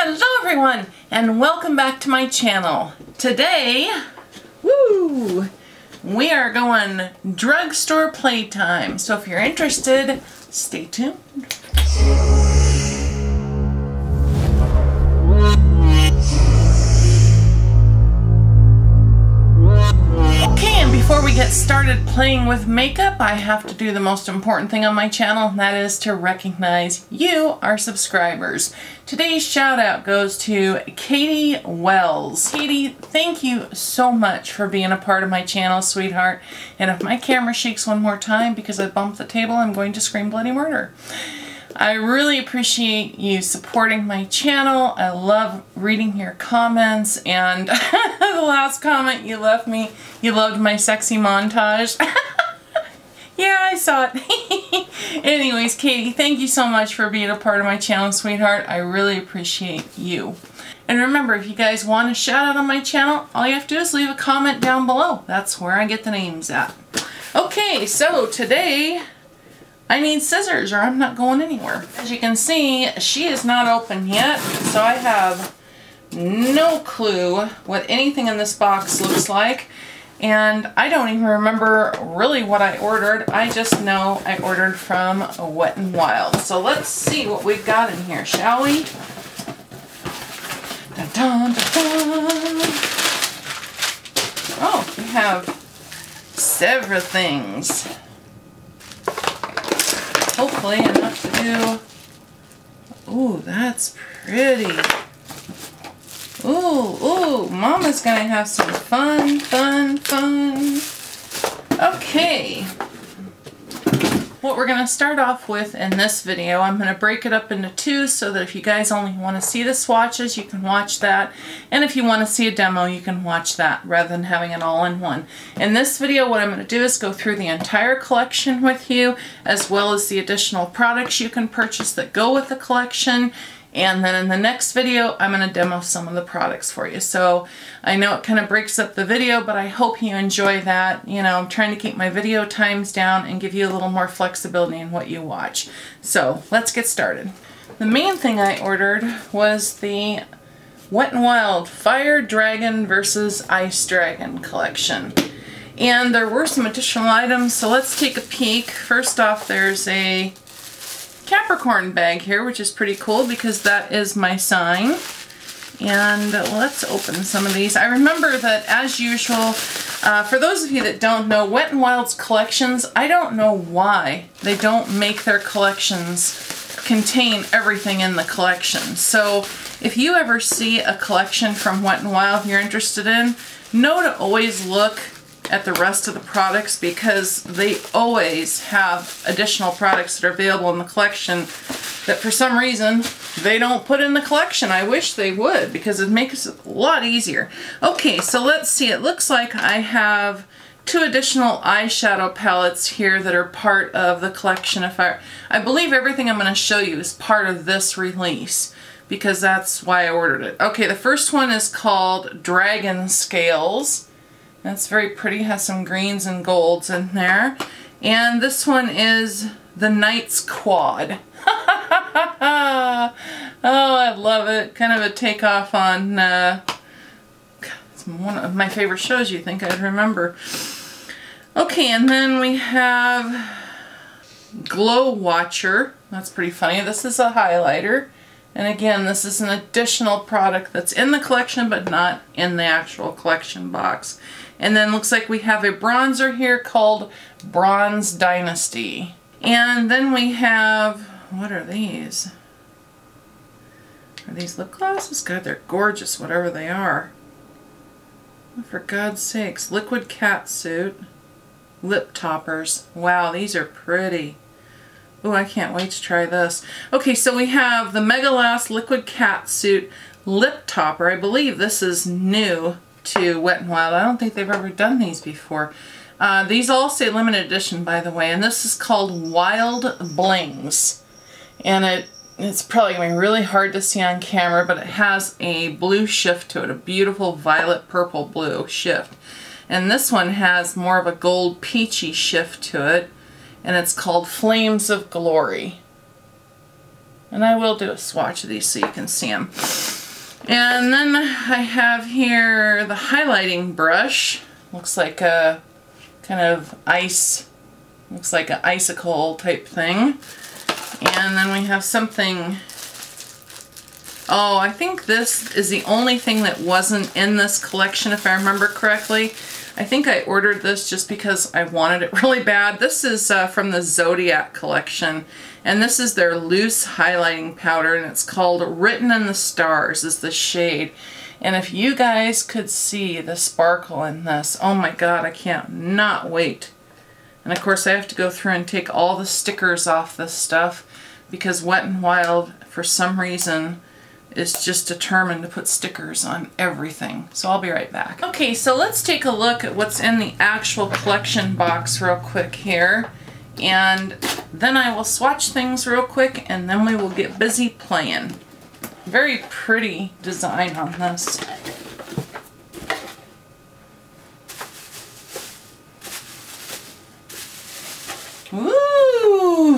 Hello everyone, and welcome back to my channel. Today, we are going drugstore playtime. So if you're interested, stay tuned. Okay, and before we get started playing with makeup, I have to do the most important thing on my channel, and that is to recognize you, our subscribers. Today's shout out goes to Katie Wells. Katie, thank you so much for being a part of my channel, sweetheart. And if my camera shakes one more time because I bumped the table, I'm going to scream bloody murder. I really appreciate you supporting my channel. I love reading your comments, and the last comment you left me, you loved my sexy montage. Yeah, I saw it. Anyways, Katie, thank you so much for being a part of my channel, sweetheart. I really appreciate you. And remember, if you guys want a shout out on my channel, all you have to do is leave a comment down below. That's where I get the names at. Okay, so today I need scissors or I'm not going anywhere. As you can see, she is not open yet, so I have no clue what anything in this box looks like. And I don't even remember really what I ordered. I just know I ordered from WetnWild. So let's see what we've got in here, shall we? Dun, dun, dun, dun. Oh, we have several things. Hopefully enough to do. Ooh, that's pretty. Ooh, Mama's gonna have some fun. Okay. What we're gonna start off with in this video, I'm gonna break it up into two so that if you guys only wanna see the swatches, you can watch that. And if you wanna see a demo, you can watch that rather than having it all in one. In this video, what I'm gonna do is go through the entire collection with you, as well as the additional products you can purchase that go with the collection. And then in the next video, I'm going to demo some of the products for you. So I know it kind of breaks up the video, but I hope you enjoy that. You know, I'm trying to keep my video times down and give you a little more flexibility in what you watch. So let's get started. The main thing I ordered was the WetnWild Fire Dragon versus Ice Dragon collection. And there were some additional items, so let's take a peek. First off, there's a Capricorn bag here, which is pretty cool because that is my sign. And let's open some of these. I remember that, as usual, for those of you that don't know, WetnWild's collections, I don't know why they don't make their collections contain everything in the collection. So if you ever see a collection from WetnWild you're interested in, know to always look at the rest of the products, because they always have additional products that are available in the collection that for some reason they don't put in the collection. I wish they would, because it makes it a lot easier. Okay, so let's see. It looks like I have two additional eyeshadow palettes here that are part of the collection. I believe everything I'm going to show you is part of this release, because that's why I ordered it. Okay, the first one is called Dragon Scales. That's very pretty, has some greens and golds in there. And this one is the Knight's Quad. Oh, I love it. Kind of a takeoff on, it's one of my favorite shows you think I'd remember. Okay, and then we have Glow Watcher. That's pretty funny. This is a highlighter. And again, this is an additional product that's in the collection, but not in the actual collection box. And then looks like we have a bronzer here called Bronze Dynasty. And then we have, what are these? Are these lip glosses? God, they're gorgeous, whatever they are. Oh, for God's sakes. Liquid Catsuit. Lip toppers. Wow, these are pretty. Oh, I can't wait to try this. Okay, so we have the Mega Last Liquid Catsuit Lip Topper. I believe this is new to WetnWild. I don't think they've ever done these before. These all say limited edition, by the way, and this is called Wild Blings. And it's probably going to be really hard to see on camera, but it has a blue shift to it, a beautiful violet purple blue shift. And this one has more of a gold peachy shift to it, and it's called Flames of Glory. And I will do a swatch of these so you can see them. And then I have here the highlighting brush. Looks like a kind of ice, looks like an icicle type thing. And then we have something, oh, I think this is the only thing that wasn't in this collection if I remember correctly. I think I ordered this just because I wanted it really bad. This is from the Zodiac collection, and this is their loose highlighting powder, and it's called Written in the Stars is the shade. And if you guys could see the sparkle in this, oh my god, I can't not wait. And of course I have to go through and take all the stickers off this stuff because WetnWild, for some reason, is just determined to put stickers on everything. So I'll be right back. Okay, so let's take a look at what's in the actual collection box real quick here. And then I will swatch things real quick and then we will get busy playing. Very pretty design on this. Ooh,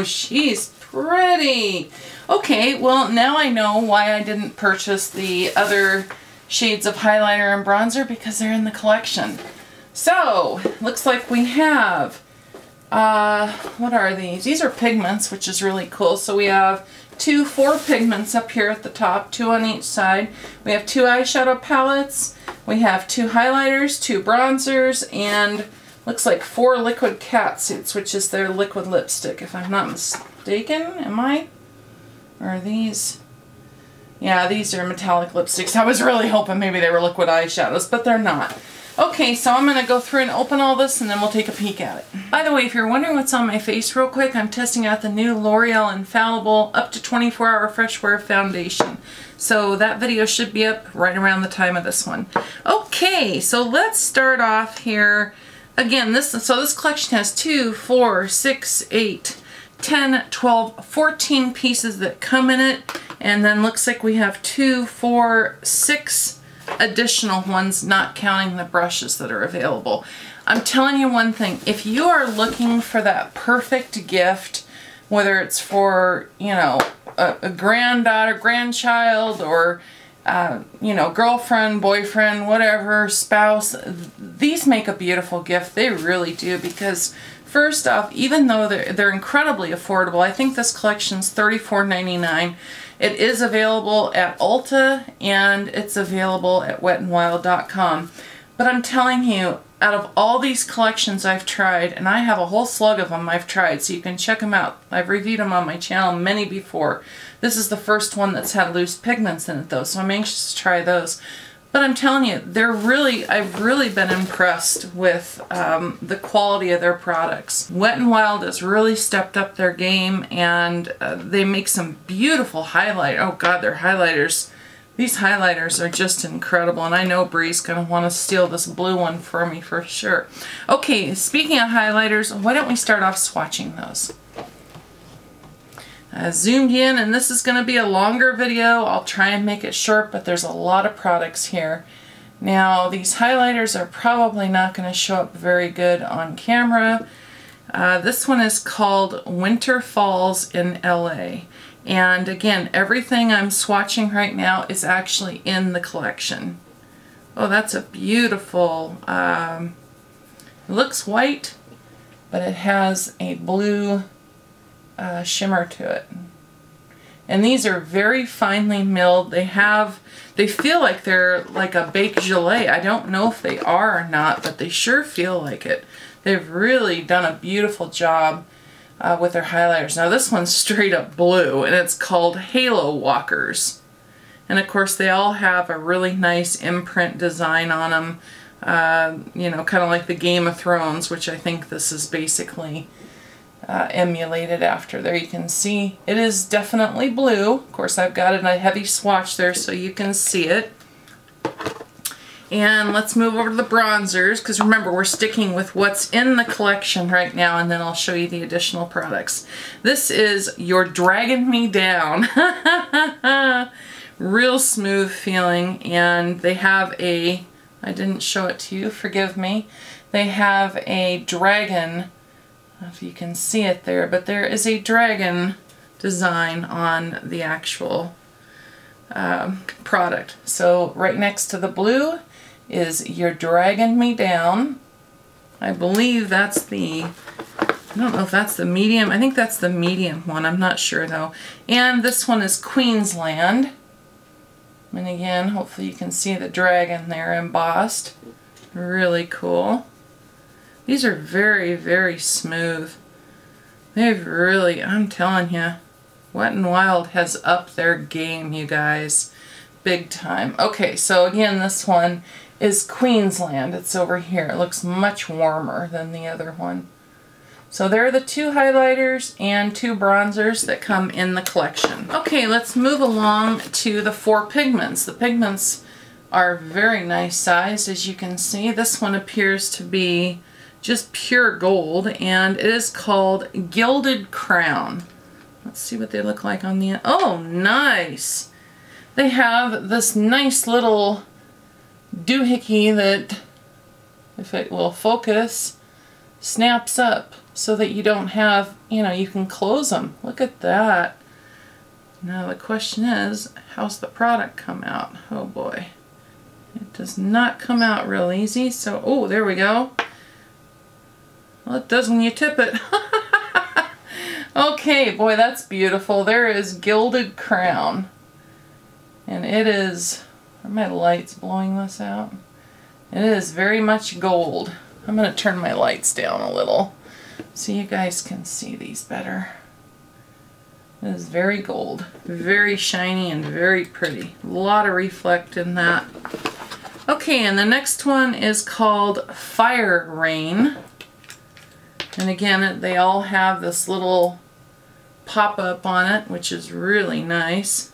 she's pretty. Okay, well now I know why I didn't purchase the other shades of highlighter and bronzer, because they're in the collection. So, looks like we have, what are these? These are pigments, which is really cool. So we have 4 pigments up here at the top, 2 on each side. We have 2 eyeshadow palettes, we have 2 highlighters, 2 bronzers, and looks like 4 liquid catsuits, which is their liquid lipstick, if I'm not mistaken. Am I? Or are these? Yeah, these are metallic lipsticks. I was really hoping maybe they were liquid eyeshadows, but they're not. Okay, so I'm going to go through and open all this and then we'll take a peek at it. By the way, if you're wondering what's on my face real quick, I'm testing out the new L'Oreal Infallible up to 24-hour fresh wear foundation. So that video should be up right around the time of this one. Okay, so let's start off here. Again, this collection has 2, 4, 6, 8, 10, 12, 14 pieces that come in it, and then looks like we have 2, 4, 6 additional ones, not counting the brushes that are available. I'm telling you one thing, if you are looking for that perfect gift, whether it's for, you know, a granddaughter, grandchild, or you know, girlfriend, boyfriend, whatever, spouse, these make a beautiful gift. They really do, because first off, even though they're incredibly affordable, I think this collection's $34.99. It is available at Ulta and it's available at WetnWild.com. But I'm telling you, out of all these collections I've tried, and I have a whole slug of them I've tried, so you can check them out. I've reviewed them on my channel many before. This is the first one that's had loose pigments in it though, so I'm anxious to try those. But I'm telling you, I've really been impressed with the quality of their products. WetnWild has really stepped up their game, and they make some beautiful highlight. Oh god, their highlighters. These highlighters are just incredible, and I know Bree's going to want to steal this blue one for me for sure. Okay, speaking of highlighters, why don't we start off swatching those? Zoomed in, and this is going to be a longer video. I'll try and make it short, but there's a lot of products here. Now, these highlighters are probably not going to show up very good on camera. This one is called Winter Falls in LA. And again, everything I'm swatching right now is actually in the collection. Oh, that's a beautiful, it looks white, but it has a blue shimmer to it. And these are very finely milled. They feel like they're like a baked gelée. I don't know if they are or not, but they sure feel like it. They've really done a beautiful job with their highlighters. Now this one's straight up blue, and it's called Halo Walkers. And of course they all have a really nice imprint design on them. You know, kind of like the Game of Thrones, which I think this is basically emulated after. There you can see it is definitely blue. Of course I've got it in a heavy swatch there so you can see it. And let's move over to the bronzers, because remember, we're sticking with what's in the collection right now, and then I'll show you the additional products. This is You're Dragging Me Down. Real smooth feeling, and they have a, I didn't show it to you, forgive me. They have a dragon, I don't know if you can see it there, but there is a dragon design on the actual product. So right next to the blue is You're Dragging Me Down. I believe that's the, I don't know if that's the medium. I think that's the medium one. I'm not sure though. And this one is Queensland. And again, hopefully you can see the dragon there embossed. Really cool. These are very, very smooth. They've really, I'm telling you, WetnWild has upped their game, you guys. Big time. Okay, so again, this one is Queensland. It's over here. It looks much warmer than the other one. So there are the 2 highlighters and 2 bronzers that come in the collection. Okay, let's move along to the 4 pigments. The pigments are very nice sized, as you can see. This one appears to be just pure gold, and it is called Gilded Crown. Let's see what they look like on the, oh, nice! They have this nice little doohickey that, if it will focus, snaps up so that you don't have, you know, you can close them. Look at that. Now the question is, how's the product come out? Oh boy. It does not come out real easy, so, oh, there we go. Well, it does when you tip it. Okay, boy, that's beautiful. There is Gilded Crown. And it is, are my lights blowing this out? It is very much gold. I'm going to turn my lights down a little so you guys can see these better. It is very gold, very shiny and very pretty. A lot of reflect in that. Okay, and the next one is called Fire Rain. And again, they all have this little pop-up on it, which is really nice.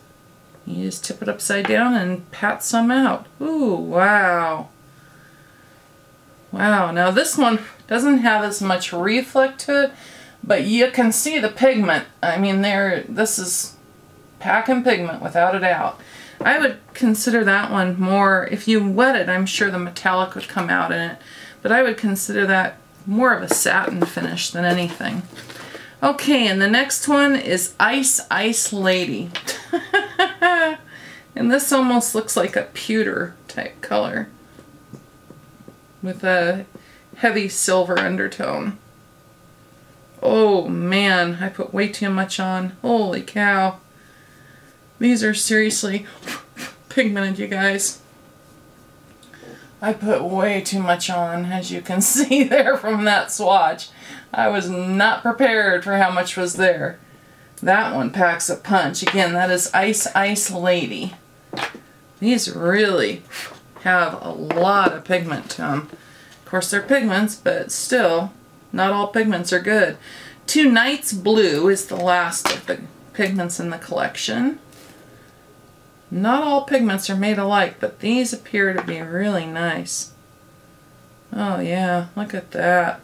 You just tip it upside down and pat some out. Ooh, wow. Wow, now this one doesn't have as much reflect to it, but you can see the pigment. I mean, this is packing pigment without a doubt. I would consider that one more, if you wet it, I'm sure the metallic would come out in it, but I would consider that more of a satin finish than anything. Okay, and the next one is Ice Ice Lady. And this almost looks like a pewter type color with a heavy silver undertone. Oh man, I put way too much on. Holy cow. These are seriously pigmented, you guys. I put way too much on, as you can see there from that swatch. I was not prepared for how much was there. That one packs a punch. Again, that is Ice Ice Lady. These really have a lot of pigment to them. Of course, they're pigments, but still, not all pigments are good. Tonight's Blue is the last of the pigments in the collection. Not all pigments are made alike, but these appear to be really nice. Oh yeah, look at that.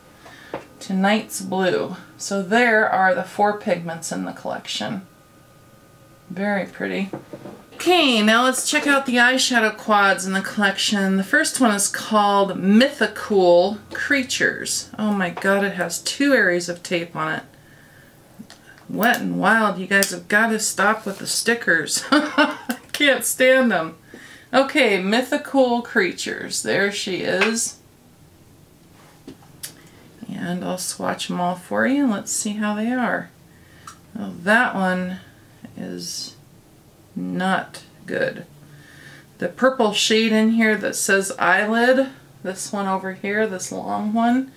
Tonight's Blue. So there are the 4 pigments in the collection. Very pretty. Okay, now let's check out the eyeshadow quads in the collection. The first one is called Mythical Creatures. Oh my god, it has 2 areas of tape on it. WetnWild, you guys have got to stop with the stickers. I can't stand them. Okay, Mythical Creatures. There she is. And I'll swatch them all for you and let's see how they are. Well, that one is not good. The purple shade in here that says Eyelid, this one over here, this long one,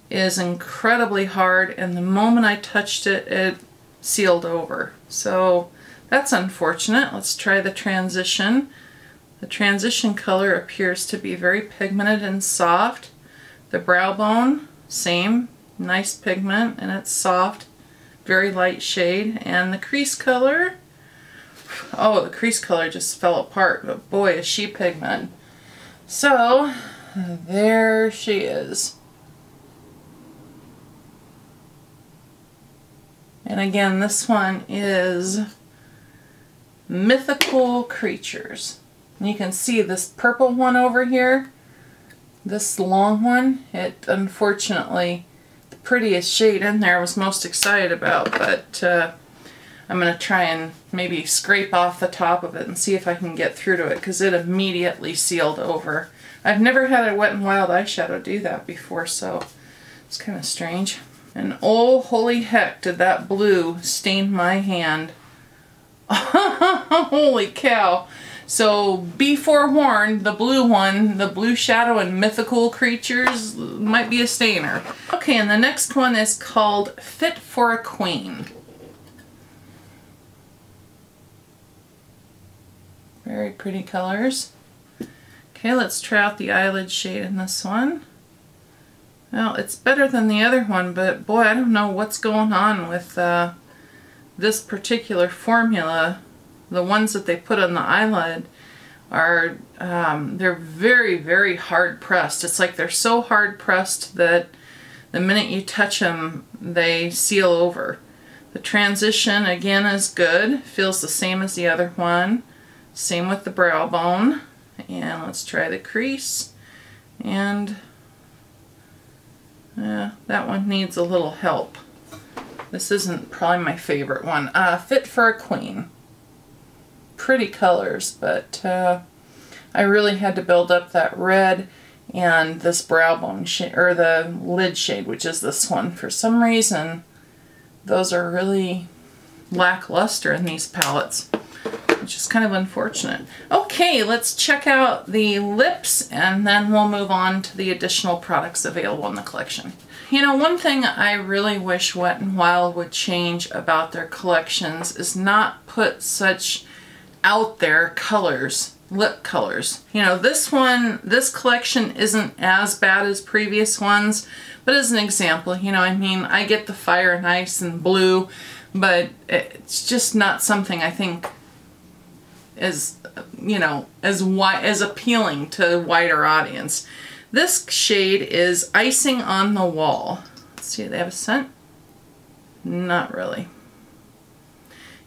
is incredibly hard, and the moment I touched it, it sealed over. So that's unfortunate. Let's try the transition. The transition color appears to be very pigmented and soft. The brow bone, same, nice pigment, and it's soft, very light shade. And the crease color, oh, the crease color just fell apart, but boy, is she pigmented. So there she is. And again, this one is Mythical Creatures. And you can see this purple one over here, this long one, it unfortunately, the prettiest shade in there I was most excited about, but I'm going to try and maybe scrape off the top of it and see if I can get through to it, because it immediately sealed over. I've never had a Wet n Wild eyeshadow do that before, so it's kind of strange. And oh, holy heck, did that blue stain my hand. Holy cow. So be forewarned, the blue one, the blue shadow and mythical creatures might be a stainer. Okay, and the next one is called Fit for a Queen. Very pretty colors. Okay, let's try out the eyelid shade in this one. Well, it's better than the other one, but boy, I don't know what's going on with this particular formula. The ones that they put on the eyelid are, they're very, very hard pressed. It's like they're so hard pressed that the minute you touch them, they seal over. The transition, again, is good. Feels the same as the other one. Same with the brow bone. And let's try the crease. And that one needs a little help. This isn't probably my favorite one. Fit for a Queen. Pretty colors, but I really had to build up that red and this brow bone shade, or the lid shade, which is this one. For some reason, those are really lackluster in these palettes, which is kind of unfortunate. Okay, let's check out the lips, and then we'll move on to the additional products available in the collection. You know, one thing I really wish Wet n Wild would change about their collections is not put such out there colors, lip colors. You know, this collection isn't as bad as previous ones, but as an example, you know, I mean, I get the fire and ice and blue, but it's just not something I think is, you know, as appealing to a wider audience. This shade is Icing on the Wall. Let's see, do they have a scent? Not really.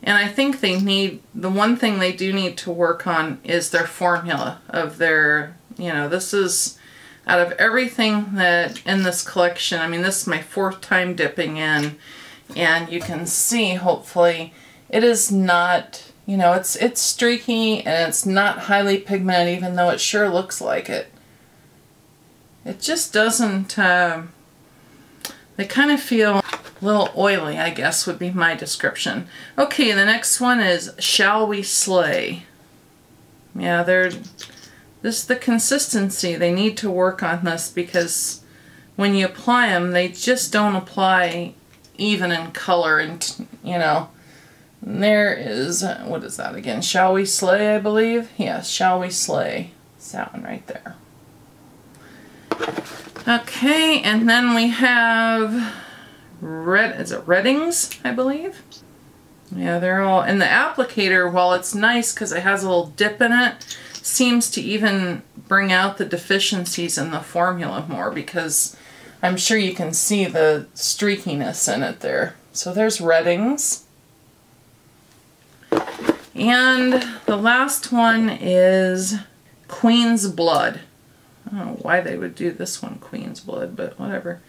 And I think they need, the one thing they do need to work on is their formula of their, you know, this is, out of everything that in this collection, I mean, this is my 4th time dipping in, and you can see, hopefully, it is not, you know, it's streaky and it's not highly pigmented, even though it sure looks like it. It just doesn't, they kind of feel a little oily, I guess would be my description. Okay, the next one is Shall We Slay? Yeah, the consistency, they need to work on this, because when you apply them, they just don't apply even in color, and you know, there is, what is that again? Shall We Slay, I believe? Yes, Shall We Slay. It's that one right there. Okay, and then we have is it Reddings, I believe? Yeah, they're all, and the applicator, while it's nice because it has a little dip in it, seems to even bring out the deficiencies in the formula more, because I'm sure you can see the streakiness in it there. So there's Reddings. And the last one is Queen's Blood. I don't know why they would do this one Queen's Blood, but whatever.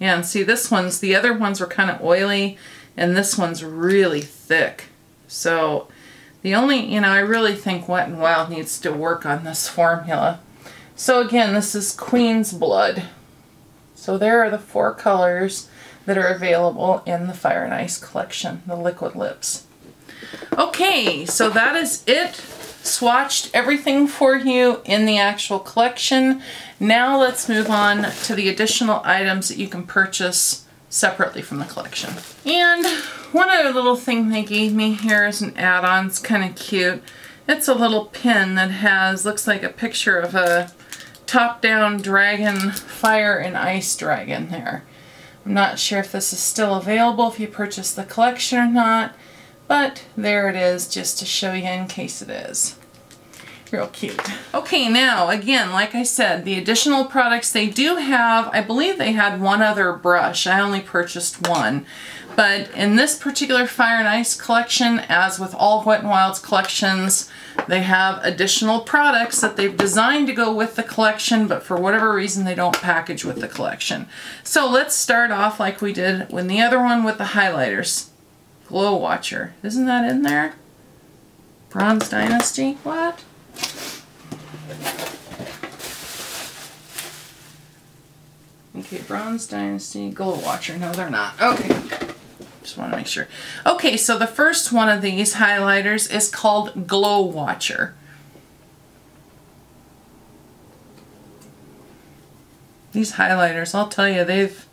Yeah, and see, this one's, the other ones were kind of oily, and this one's really thick. So the only, you know, I really think Wet n Wild needs to work on this formula. So again, this is Queen's Blood. So there are the 4 colors that are available in the Fire and Ice collection, the liquid lips. Okay, so that is it. Swatched everything for you in the actual collection. Now let's move on to the additional items that you can purchase separately from the collection. And one other little thing they gave me here is an add-on. It's kind of cute. It's a little pin that has, looks like a picture of a top-down dragon, fire and ice dragon there. I'm not sure if this is still available if you purchase the collection or not, but there it is, just to show you in case it is. Real cute. Okay, now again, like I said, the additional products they do have, I believe they had one other brush. I only purchased one. But in this particular Fire and Ice collection, as with all of Wet n Wild's collections, they have additional products that they've designed to go with the collection, but for whatever reason they don't package with the collection. So let's start off like we did with the other one with the highlighters. Glow Watcher. Isn't that in there? Bronze Dynasty? What? Okay, Bronze Dynasty, Glow Watcher. No, they're not. Okay. Just want to make sure. Okay, so the first one of these highlighters is called Glow Watcher. These highlighters, I'll tell you, they've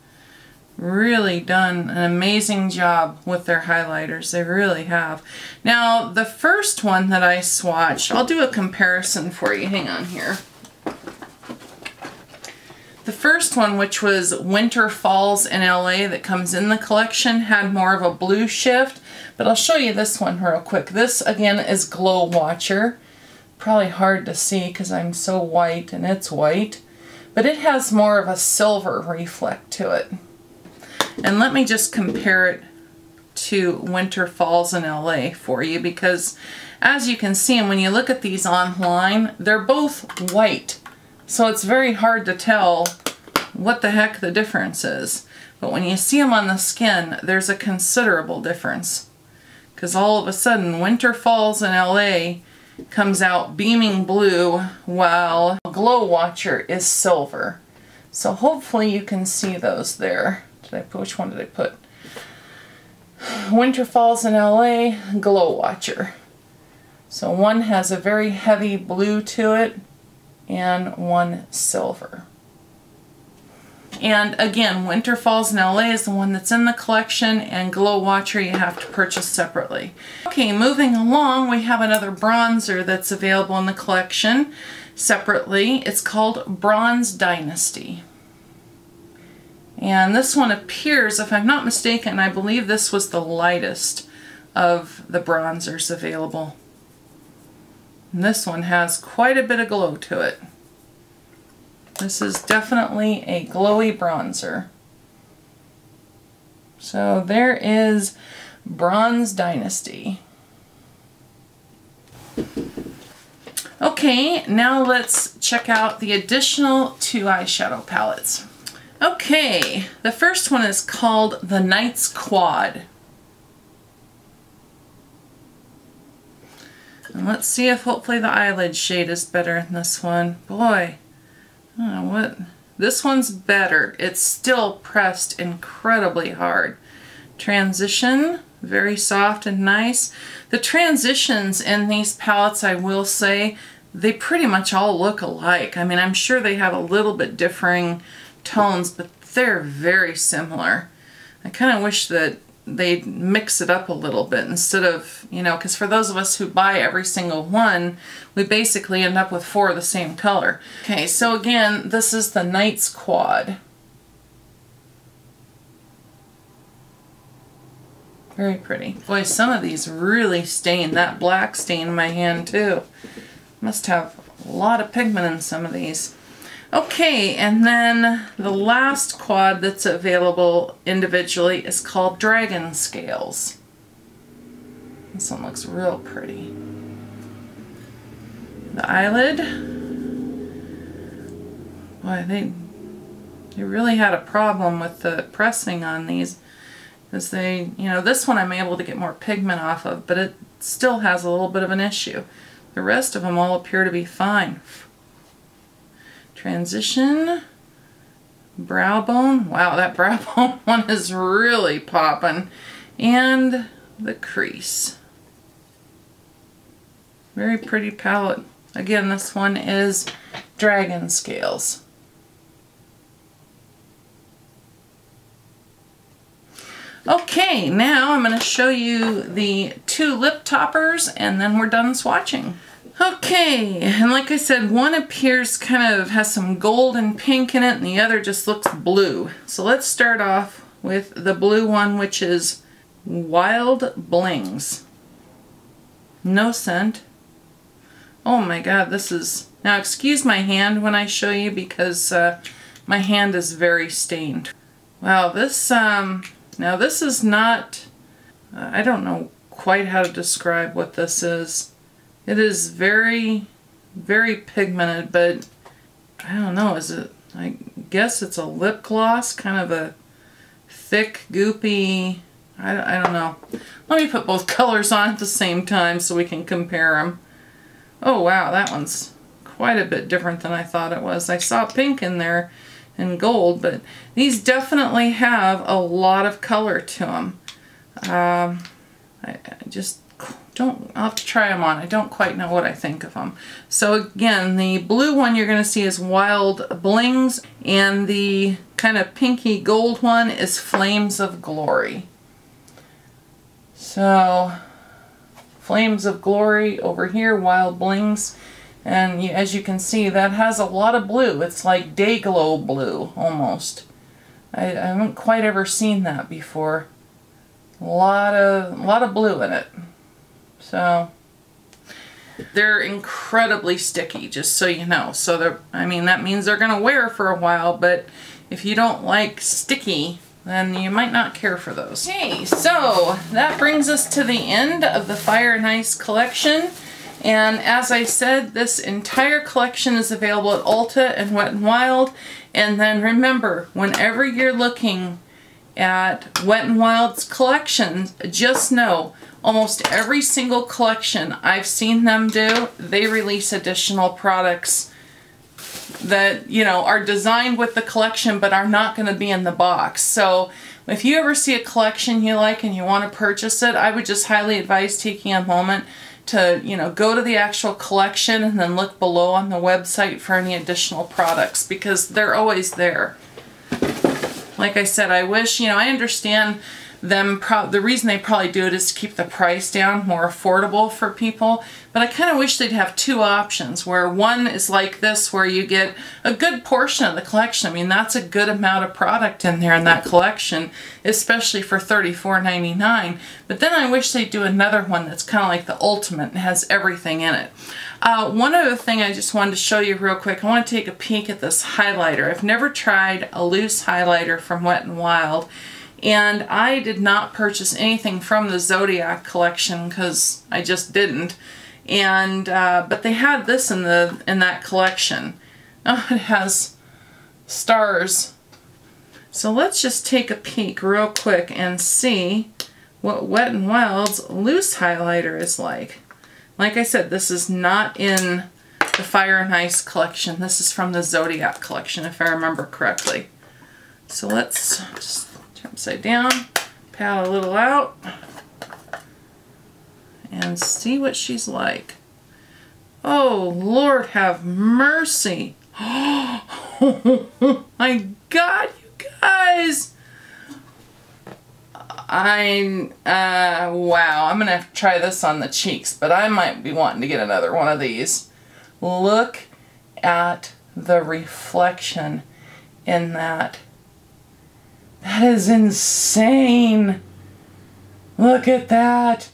really done an amazing job with their highlighters. They really have. Now, the first one that I swatched, I'll do a comparison for you. Hang on here. The first one, which was Winter Falls in LA that comes in the collection, had more of a blue shift, but I'll show you this one real quick. This, again, is Glow Watcher. Probably hard to see because I'm so white and it's white, but it has more of a silver reflect to it. And let me just compare it to Winter Falls in LA for you, because as you can see, and when you look at these online, they're both white. So it's very hard to tell what the heck the difference is. But when you see them on the skin, there's a considerable difference. Because all of a sudden, Winter Falls in LA comes out beaming blue, while Glow Watcher is silver. So hopefully you can see those there. Which one did I put? Winter Falls in LA, Glow Watcher. So one has a very heavy blue to it, and one silver. And again, Winter Falls in LA is the one that's in the collection, and Glow Watcher you have to purchase separately. Okay, moving along, we have another bronzer that's available in the collection separately. It's called Bronze Dynasty. And this one appears, if I'm not mistaken, I believe this was the lightest of the bronzers available. And this one has quite a bit of glow to it. This is definitely a glowy bronzer. So there is Bronze Dynasty. Okay, now let's check out the additional 2 eyeshadow palettes. Okay, the first one is called the Night's Quad. And let's see if hopefully the eyelid shade is better in this one. Boy, I don't know what. This one's better. It's still pressed incredibly hard. Transition, very soft and nice. The transitions in these palettes, I will say, they pretty much all look alike. I mean, I'm sure they have a little bit differing tones, but they're very similar. I kind of wish that they'd mix it up a little bit instead of, you know, because for those of us who buy every single one, we basically end up with 4 of the same color. Okay, so again, this is the Night's Quad. Very pretty. Boy, some of these really stain. That black stain in my hand too. Must have a lot of pigment in some of these. Okay, and then the last quad that's available individually is called Dragon Scales. This one looks real pretty. The eyelid. Boy, they really had a problem with the pressing on these, because they, you know, this one I'm able to get more pigment off of, but it still has a little bit of an issue. The rest of them all appear to be fine. Transition, brow bone. Wow, that brow bone one is really popping. And the crease. Very pretty palette. Again, this one is Dragon Scales. Okay, now I'm going to show you the 2 lip toppers and then we're done swatching. Okay, and like I said, one appears kind of has some gold and pink in it and the other just looks blue. So let's start off with the blue one, which is Wild Blings. No scent. Oh my god, this is... Now excuse my hand when I show you because my hand is very stained. Wow, this... Now this is not... I don't know quite how to describe what this is. It is very, very pigmented, but I don't know, is it, I guess it's a lip gloss, kind of a thick, goopy, I don't know. Let me put both colors on at the same time so we can compare them. Oh wow, that one's quite a bit different than I thought it was. I saw pink in there and gold, but these definitely have a lot of color to them. I just don't, I'll have to try them on. I don't quite know what I think of them. So again, the blue one you're going to see is Wild Blings, and the kind of pinky gold one is Flames of Glory. So, Flames of Glory over here, Wild Blings, and as you can see, that has a lot of blue. It's like day glow blue, almost. I haven't quite ever seen that before. A lot of blue in it. So, they're incredibly sticky, just so you know. So, I mean, that means they're going to wear for a while, but if you don't like sticky, then you might not care for those. Okay, so that brings us to the end of the Fire and Ice collection. And as I said, this entire collection is available at Ulta and WetnWild. And then remember, whenever you're looking at WetnWild's collections, just know almost every single collection I've seen them do, they release additional products that, you know, are designed with the collection but are not going to be in the box. So if you ever see a collection you like and you want to purchase it, I would just highly advise taking a moment to, you know, go to the actual collection and then look below on the website for any additional products, because they're always there. Like I said, I wish, you know, I understand them, the reason they probably do it is to keep the price down, more affordable for people, but I kind of wish they'd have two options, where one is like this, where you get a good portion of the collection. I mean, that's a good amount of product in there in that collection, especially for $34.99. But then I wish they'd do another one that's kind of like the ultimate and has everything in it. One other thing I just wanted to show you real quick, I want to take a peek at this highlighter. I've never tried a loose highlighter from Wet n Wild. And I did not purchase anything from the Zodiac collection because I just didn't. And but they had this in that collection. Oh, it has stars. So let's just take a peek real quick and see what Wet n Wild's loose highlighter is like. Like I said, this is not in the Fire and Ice collection. This is from the Zodiac collection, if I remember correctly. So let's just upside down, pat a little out, and see what she's like. Oh, Lord have mercy. Oh my God, you guys. Wow, I'm gonna have to try this on the cheeks, but I might be wanting to get another one of these. Look at the reflection in that. That is insane. Look at that.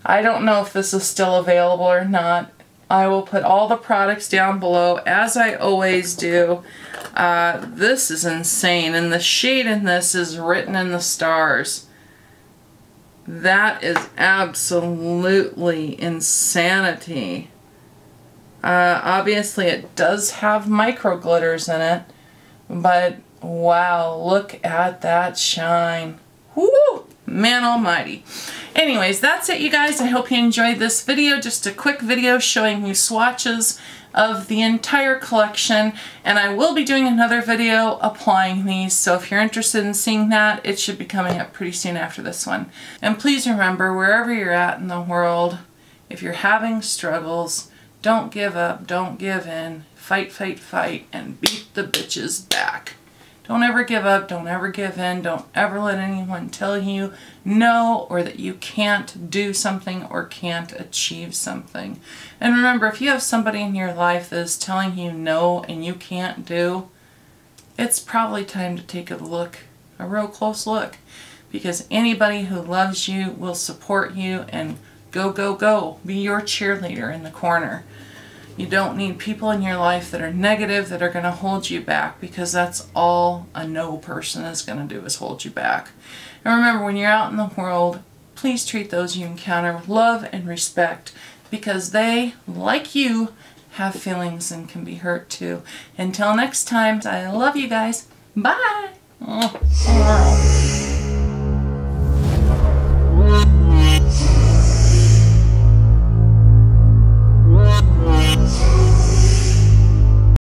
I don't know if this is still available or not. I will put all the products down below, as I always do. This is insane, and the shade in this is Written in the Stars. That is absolutely insanity. Obviously it does have micro glitters in it, but wow, look at that shine. Woo! Man almighty. Anyways, that's it, you guys. I hope you enjoyed this video. Just a quick video showing you swatches of the entire collection, and I will be doing another video applying these, so if you're interested in seeing that, it should be coming up pretty soon after this one. And please remember, wherever you're at in the world, if you're having struggles, don't give up, don't give in, fight, fight, fight, and beat the bitches back. Don't ever give up, don't ever give in, don't ever let anyone tell you no, or that you can't do something or can't achieve something. And remember, if you have somebody in your life that is telling you no and you can't do, it's probably time to take a look, a real close look, because anybody who loves you will support you and go, go, go. Be your cheerleader in the corner. You don't need people in your life that are negative, that are going to hold you back, because that's all a no person is going to do, is hold you back. And remember, when you're out in the world, please treat those you encounter with love and respect, because they, like you, have feelings and can be hurt too. Until next time, I love you guys. Bye!